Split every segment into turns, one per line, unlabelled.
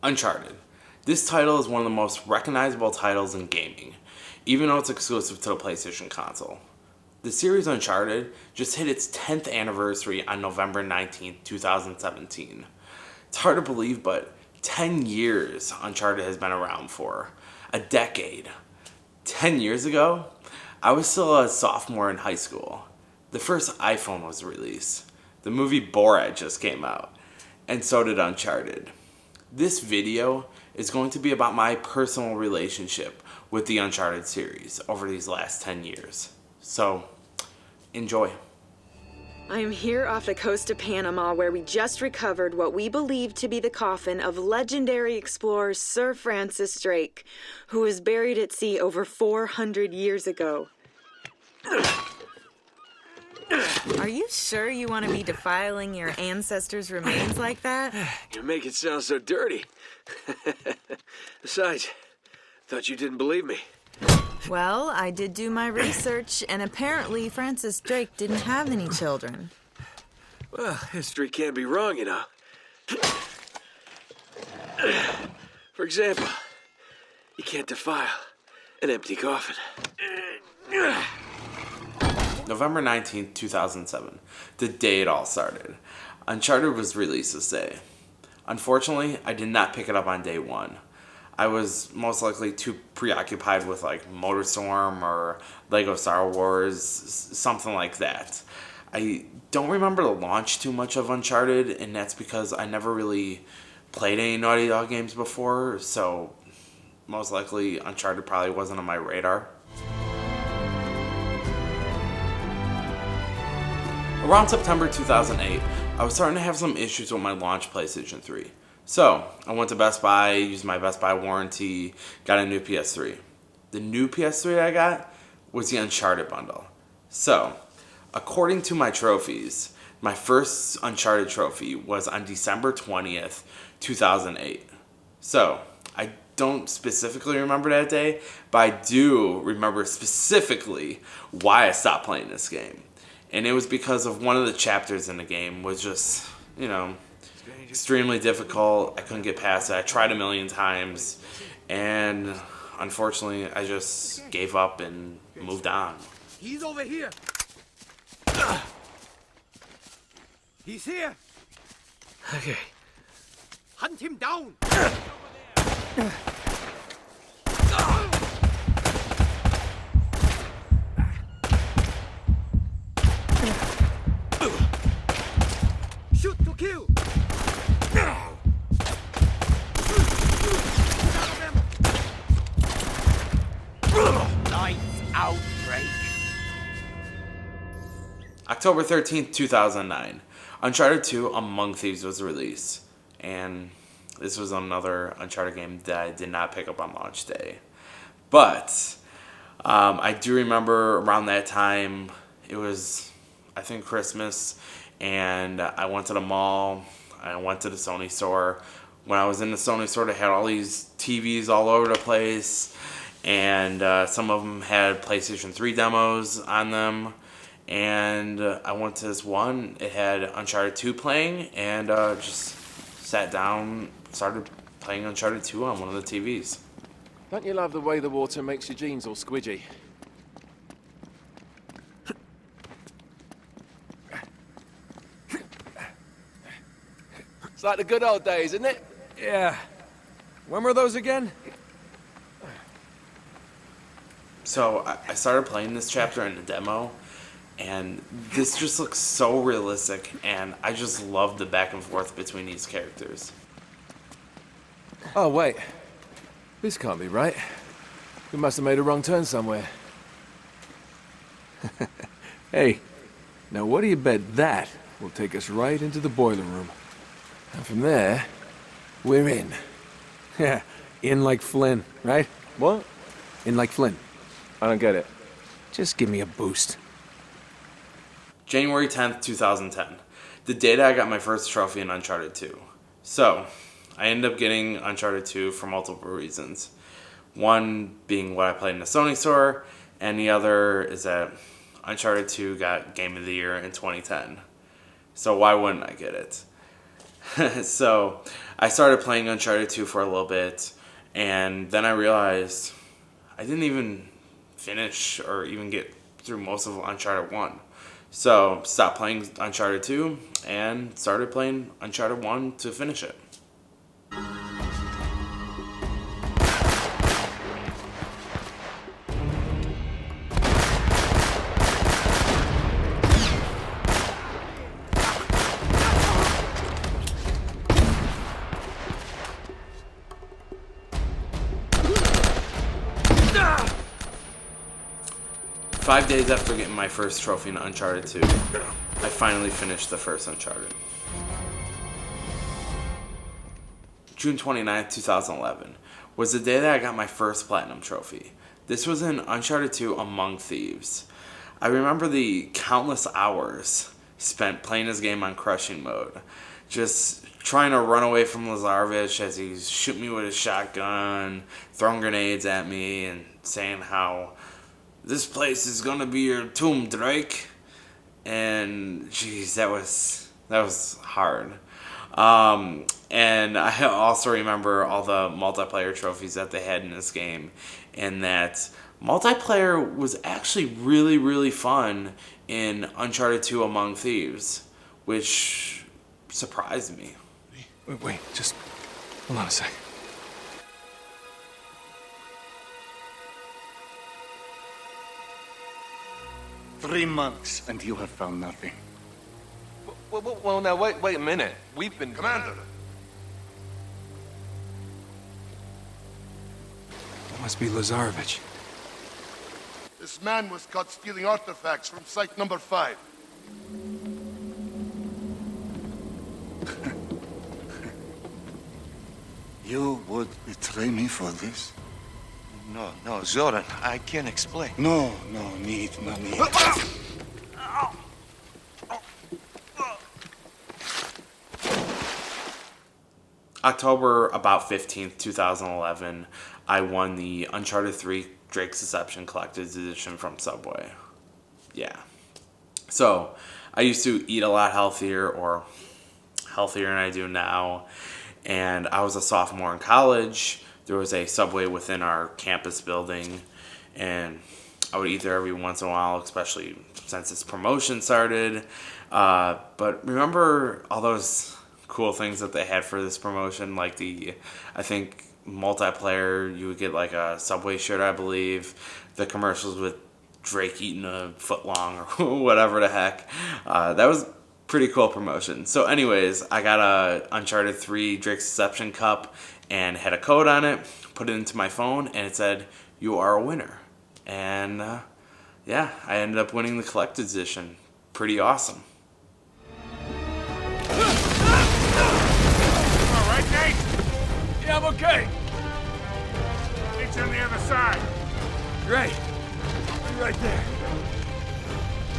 Uncharted. This title is one of the most recognizable titles in gaming, even though it's exclusive to the PlayStation console. The series Uncharted just hit its 10th anniversary on November 19th, 2017. It's hard to believe, but 10 years Uncharted has been around for. A decade. 10 years ago, I was still a sophomore in high school. The first iPhone was released. The movie Borat just came out. And so did Uncharted. This video is going to be about my personal relationship with the Uncharted series over these last 10 years. So, enjoy.
I'm here off the coast of Panama where we just recovered what we believe to be the coffin of legendary explorer Sir Francis Drake, who was buried at sea over 400 years ago. Are you sure you want to be defiling your ancestors' remains like that?
You make it sound so dirty. Besides, thought you didn't believe me.
Well, I did do my research, and apparently Francis Drake didn't have any children.
Well, history can't be wrong, you know. For example, you can't defile an empty coffin.
November 19th, 2007, the day it all started. Uncharted was released this day. Unfortunately, I did not pick it up on day one. I was most likely too preoccupied with like MotorStorm or Lego Star Wars, something like that. I don't remember the launch too much of Uncharted, and that's because I never really played any Naughty Dog games before, so most likely Uncharted probably wasn't on my radar. Around September 2008, I was starting to have some issues with my launch PlayStation 3. So, I went to Best Buy, used my Best Buy warranty, got a new PS3. The new PS3 I got was the Uncharted bundle. So, according to my trophies, my first Uncharted trophy was on December 20th, 2008. So, I don't specifically remember that day, but I do remember specifically why I stopped playing this game. And it was because of one of the chapters in the game was just, extremely difficult. I couldn't get past it. I tried a million times, and unfortunately, I just gave up and moved on.
He's over here. He's here.
Okay.
Hunt him down. Shoot to kill. Lights out, Drake.
October 13th, 2009. Uncharted 2 Among Thieves was released. And this was another Uncharted game that I did not pick up on launch day. But I do remember around that time, it was, I think, Christmas. And I went to the mall. I went to the Sony store. When I was in the Sony store, they had all these TVs all over the place. And some of them had PlayStation 3 demos on them. And I went to this one. It had Uncharted 2 playing. And just sat down, started playing Uncharted 2 on one of the TVs.
Don't you love the way the water makes your jeans all squidgy? It's like the good old days, isn't it?
Yeah. When were those again?
So I started playing this chapter in the demo, and this just looks so realistic, and I just love the back and forth between these characters.
Oh, wait. This can't be right. We must have made a wrong turn somewhere. Hey, now what do you bet that will take us right into the boiler room? And from there, we're in. Yeah, in like Flynn, right? What? In like Flynn. I don't get it. Just give me a boost.
January 10th, 2010. The day that I got my first trophy in Uncharted 2. So, I ended up getting Uncharted 2 for multiple reasons. One being what I played in the Sony store, and the other is that Uncharted 2 got Game of the Year in 2010. So why wouldn't I get it? So I started playing Uncharted 2 for a little bit, and then I realized I didn't even finish or even get through most of Uncharted 1. So stopped playing Uncharted 2 and started playing Uncharted 1 to finish it. 5 days after getting my first trophy in Uncharted 2, I finally finished the first Uncharted. June 29th, 2011 was the day that I got my first Platinum trophy. This was in Uncharted 2 Among Thieves. I remember the countless hours spent playing this game on crushing mode, just trying to run away from Lazarevich as he's shooting me with his shotgun, throwing grenades at me, and saying how this place is gonna be your tomb, Drake. And jeez, that was hard. And I also remember all the multiplayer trophies that they had in this game, and that multiplayer was actually really, really fun in Uncharted 2 Among Thieves, which surprised me.
Wait, just hold on a sec.
Three months, and you have found nothing.
Well, now, wait a minute. We've been...
Commander!
That must be Lazarevich.
This man was caught stealing artifacts from site number 5. You would betray me for this?
No, Zoran, I can't explain.
No need.
October about 15th, 2011, I won the Uncharted 3 Drake's Deception Collector's Edition from Subway. Yeah. So, I used to eat a lot healthier, or healthier than I do now, and I was a sophomore in college. There was a Subway within our campus building, and I would eat there every once in a while, especially since its promotion started. But remember all those cool things that they had for this promotion, like I think multiplayer, you would get like a Subway shirt, I believe. The commercials with Drake eating a footlong or whatever the heck. That was pretty cool promotion. So anyways, I got a Uncharted 3 Drake's Deception cup and had a code on it, put it into my phone, and it said, "You are a winner." And yeah, I ended up winning the collector's edition. Pretty awesome.
All right, Nate?
Yeah, I'm okay.
Meet you on the other side.
Great. Be right there.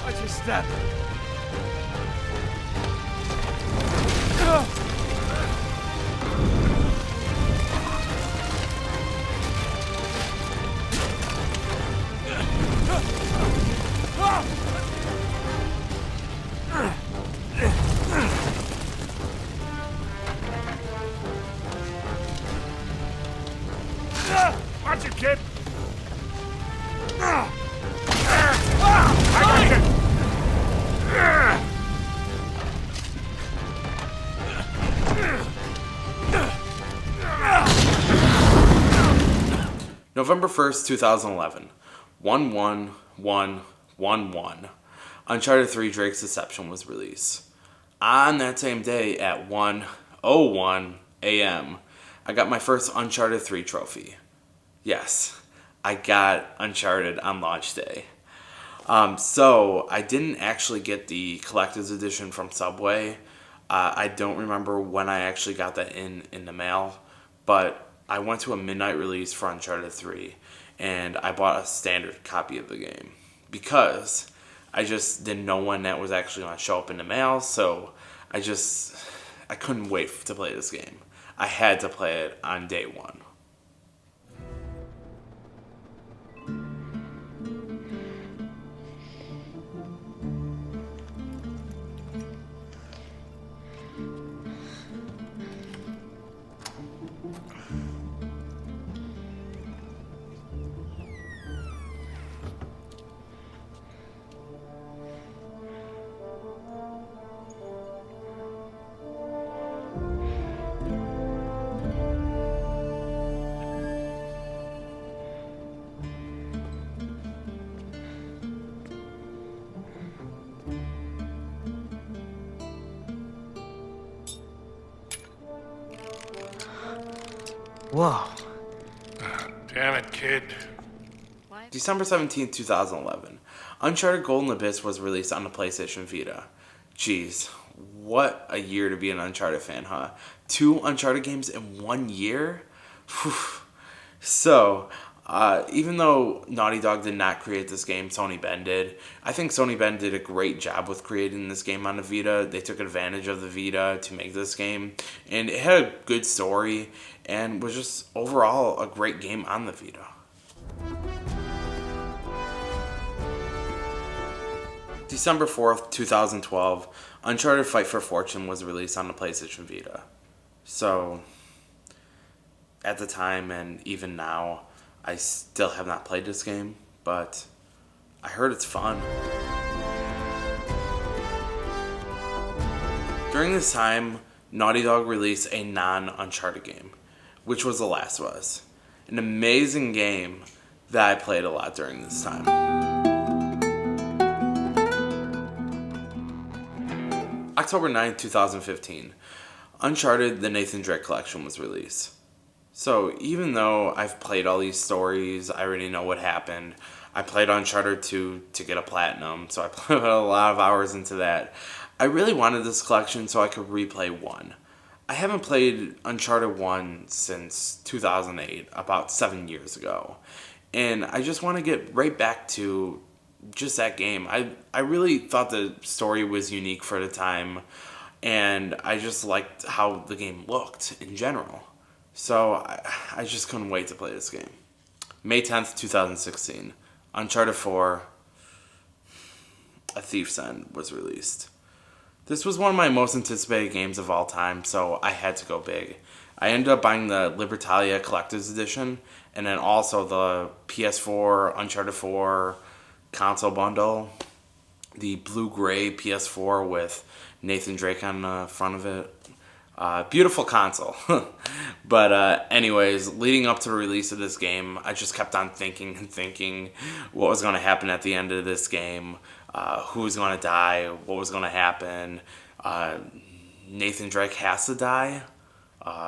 Watch your step.
Watch it, kid. I got you.
November 1st, 2011. 1-1-1-1-1. Uncharted 3 Drake's Deception was released. On that same day at 1:01 a.m., I got my first Uncharted 3 trophy. Yes, I got Uncharted on launch day. So I didn't actually get the collector's edition from Subway. I don't remember when I actually got that in the mail, but I went to a midnight release for Uncharted 3, and I bought a standard copy of the game because I just didn't know when that was actually going to show up in the mail, so I couldn't wait to play this game. I had to play it on day one.
Whoa.
Damn it, kid.
December 17th, 2011. Uncharted Golden Abyss was released on the PlayStation Vita. Jeez, what a year to be an Uncharted fan, huh? 2 Uncharted games in 1 year? Whew. So, even though Naughty Dog did not create this game, Sony Ben did. I think Sony Ben did a great job with creating this game on the Vita. They took advantage of the Vita to make this game. And it had a good story and was just overall a great game on the Vita. December 4th, 2012, Uncharted Fight for Fortune was released on the PlayStation Vita. So, at the time and even now, I still have not played this game, but I heard it's fun. During this time, Naughty Dog released a non-Uncharted game, which was The Last of Us. An amazing game that I played a lot during this time. October 9th, 2015, Uncharted: The Nathan Drake Collection was released. So even though I've played all these stories, I already know what happened. I played Uncharted 2 to get a platinum, so I put a lot of hours into that. I really wanted this collection so I could replay 1. I haven't played Uncharted 1 since 2008, about 7 years ago. And I just want to get right back to just that game. I really thought the story was unique for the time, and I just liked how the game looked in general. So I just couldn't wait to play this game. May 10th, 2016, Uncharted 4, A Thief's End was released. This was one of my most anticipated games of all time, so I had to go big. I ended up buying the Libertalia Collector's Edition, and then also the PS4 Uncharted 4 console bundle, the blue-gray PS4 with Nathan Drake on the front of it. Beautiful console. But anyways, leading up to the release of this game, I just kept on thinking what was going to happen at the end of this game, who was going to die, what was going to happen. Nathan Drake has to die.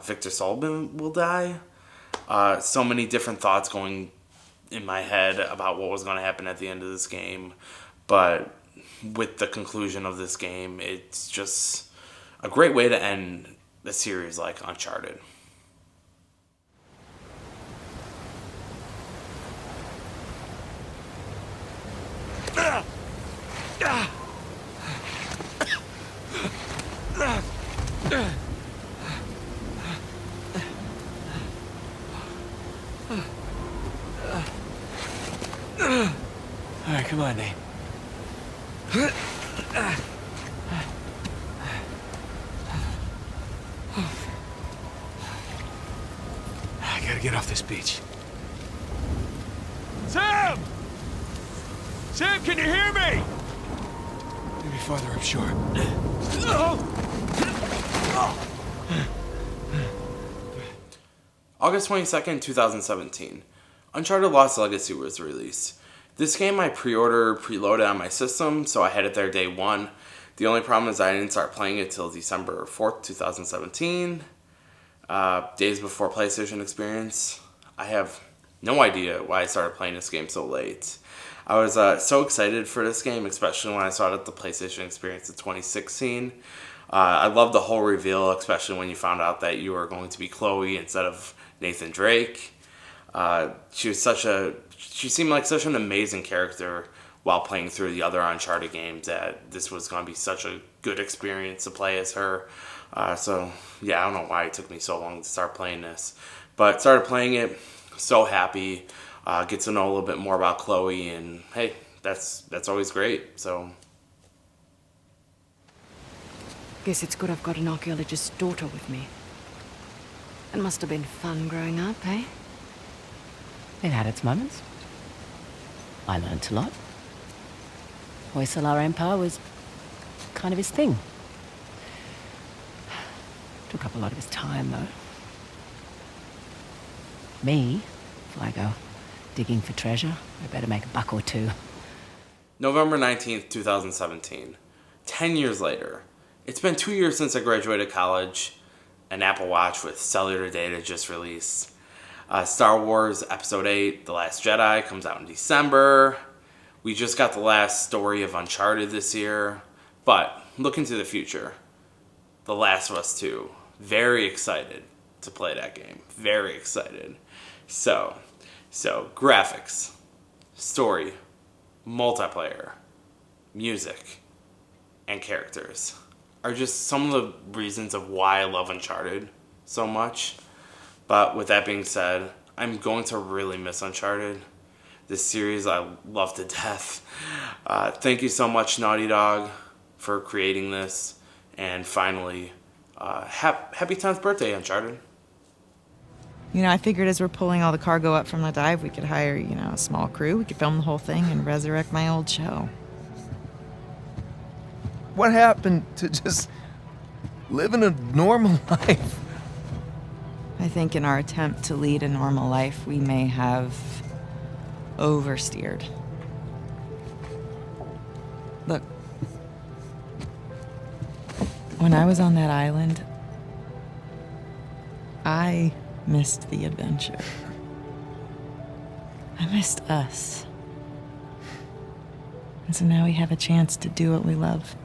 Victor Sullivan will die. So many different thoughts going in my head about what was going to happen at the end of this game. But with the conclusion of this game, it's just a great way to end a series like Uncharted.
All right, come on, Nate. I gotta get off this beach.
Sam! Sam, can you hear me?
Maybe farther upshore.
August 22nd, 2017. Uncharted Lost Legacy was released. This game I preloaded on my system, so I had it there day 1. The only problem is I didn't start playing it till December 4th, 2017. Days before PlayStation Experience. I have no idea why I started playing this game so late. I was so excited for this game, especially when I saw it at the PlayStation Experience in 2016. I loved the whole reveal, especially when you found out that you were going to be Chloe instead of Nathan Drake. She seemed like such an amazing character while playing through the other Uncharted games, that this was going to be such a good experience to play as her. So, yeah, I don't know why it took me so long to start playing this. But started playing it, so happy, get to know a little bit more about Chloe, and hey, that's always great, so.
Guess it's good I've got an archaeologist's daughter with me. It must have been fun growing up, eh?
It had its moments. I learnt a lot. Hoysala Empire was kind of his thing. Took up a lot of his time, though. Me, if I go digging for treasure, I better make a buck or two.
November 19th, 2017. 10 years later. It's been 2 years since I graduated college, an Apple Watch with cellular data just released. Star Wars Episode 8, The Last Jedi, comes out in December. We just got the last story of Uncharted this year. But looking to the future, The Last of Us 2. Very excited to play that game. Very excited. So graphics, story, multiplayer, music, and characters are just some of the reasons of why I love Uncharted so much. But with that being said, I'm going to really miss Uncharted. This series I love to death. Thank you so much, Naughty Dog, for creating this. And finally, happy 10th birthday, Uncharted.
You know, I figured as we're pulling all the cargo up from the dive, we could hire, a small crew. We could film the whole thing and resurrect my old show.
What happened to just living a normal life?
I think in our attempt to lead a normal life, we may have oversteered. Look, when I was on that island, I missed the adventure. I missed us. And so now we have a chance to do what we love.